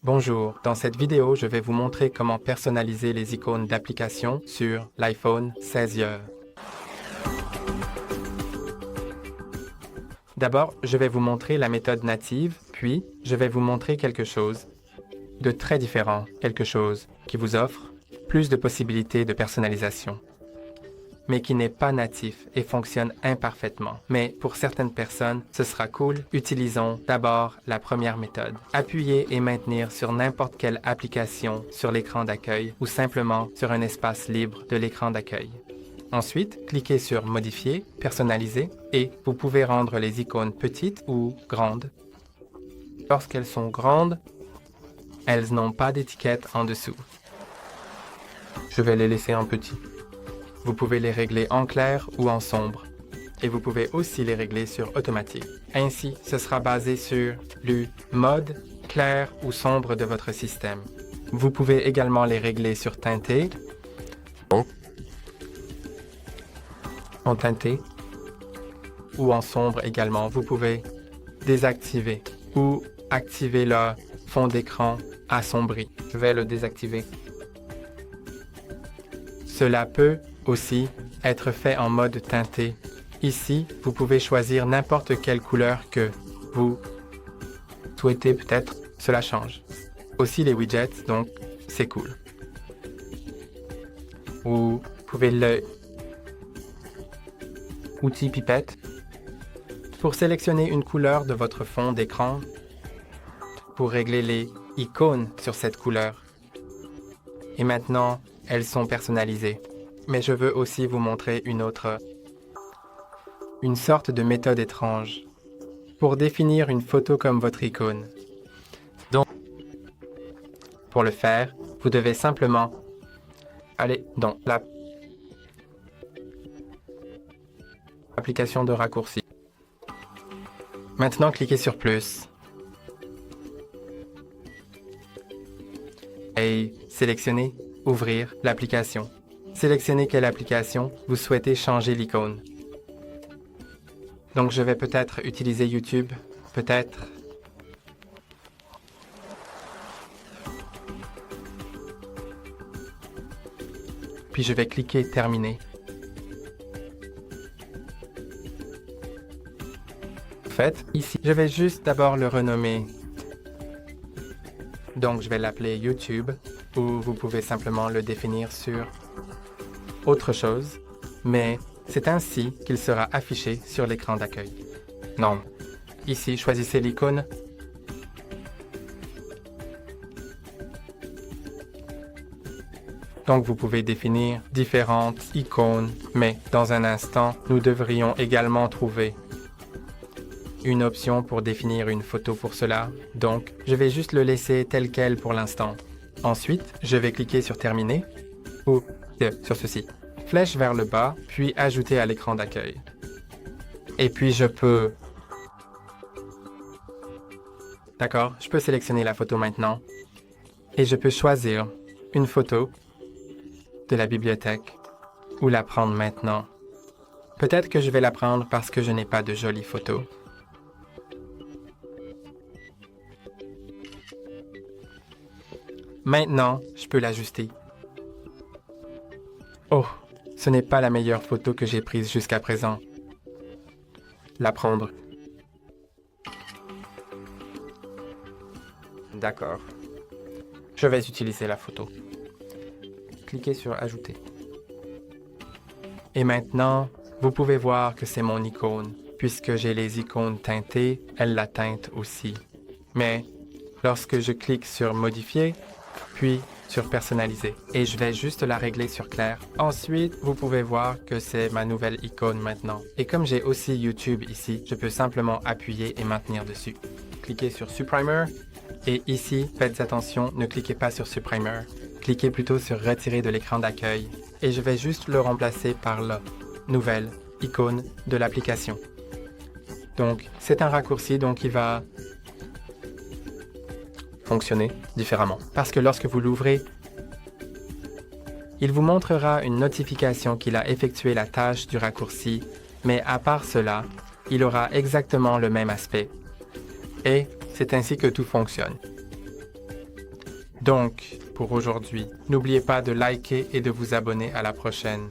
Bonjour, dans cette vidéo, je vais vous montrer comment personnaliser les icônes d'application sur l'iPhone 16e. D'abord, je vais vous montrer la méthode native, puis je vais vous montrer quelque chose de très différent, quelque chose qui vous offre plus de possibilités de personnalisation, mais qui n'est pas natif et fonctionne imparfaitement. Mais pour certaines personnes, ce sera cool. Utilisons d'abord la première méthode. Appuyez et maintenir sur n'importe quelle application sur l'écran d'accueil ou simplement sur un espace libre de l'écran d'accueil. Ensuite, cliquez sur « Modifier »,« Personnaliser » et vous pouvez rendre les icônes petites ou grandes. Lorsqu'elles sont grandes, elles n'ont pas d'étiquette en dessous. Je vais les laisser en petit. Vous pouvez les régler en clair ou en sombre. Et vous pouvez aussi les régler sur automatique. Ainsi, ce sera basé sur le mode clair ou sombre de votre système. Vous pouvez également les régler sur teinté, en teinté, ou en sombre également. Vous pouvez désactiver ou activer le fond d'écran assombri. Je vais le désactiver. Cela peut aussi être fait en mode teinté. Ici, vous pouvez choisir n'importe quelle couleur que vous souhaitez peut-être. Cela change. Aussi les widgets, donc c'est cool. Vous pouvez le outil pipette pour sélectionner une couleur de votre fond d'écran pour régler les icônes sur cette couleur. Et maintenant, elles sont personnalisées. Mais je veux aussi vous montrer une sorte de méthode étrange pour définir une photo comme votre icône. Donc, pour le faire, vous devez simplement aller dans l'application de raccourci. Maintenant, cliquez sur plus et sélectionnez « Ouvrir l'application ». Sélectionnez quelle application vous souhaitez changer l'icône. Donc, je vais peut-être utiliser YouTube, peut-être. Puis je vais cliquer « Terminer ». En fait, ici, je vais juste d'abord le renommer. Donc, je vais l'appeler YouTube, ou vous pouvez simplement le définir sur autre chose, mais c'est ainsi qu'il sera affiché sur l'écran d'accueil. Non. Ici, choisissez l'icône. Donc, vous pouvez définir différentes icônes, mais dans un instant, nous devrions également trouver une option pour définir une photo pour cela. Donc, je vais juste le laisser tel quel pour l'instant. Ensuite, je vais cliquer sur Terminer ou sur ceci. Flèche vers le bas, puis ajouter à l'écran d'accueil. Et puis je peux... D'accord, je peux sélectionner la photo maintenant. Et je peux choisir une photo de la bibliothèque ou la prendre maintenant. Peut-être que je vais la prendre parce que je n'ai pas de jolies photos. Maintenant, je peux l'ajuster. Oh, ce n'est pas la meilleure photo que j'ai prise jusqu'à présent. La prendre. D'accord. Je vais utiliser la photo. Cliquez sur Ajouter. Et maintenant, vous pouvez voir que c'est mon icône. Puisque j'ai les icônes teintées, elle la teinte aussi. Mais lorsque je clique sur Modifier, puis sur Personnaliser, et je vais juste la régler sur clair. Ensuite, vous pouvez voir que c'est ma nouvelle icône maintenant. Et comme j'ai aussi YouTube ici, je peux simplement appuyer et maintenir dessus. Cliquez sur Supprimer, et ici, faites attention, ne cliquez pas sur Supprimer. Cliquez plutôt sur Retirer de l'écran d'accueil. Et je vais juste le remplacer par la nouvelle icône de l'application. Donc, c'est un raccourci, donc il va fonctionner différemment. Parce que lorsque vous l'ouvrez, il vous montrera une notification qu'il a effectué la tâche du raccourci, mais à part cela, il aura exactement le même aspect. Et c'est ainsi que tout fonctionne. Donc, pour aujourd'hui, n'oubliez pas de liker et de vous abonner à la prochaine.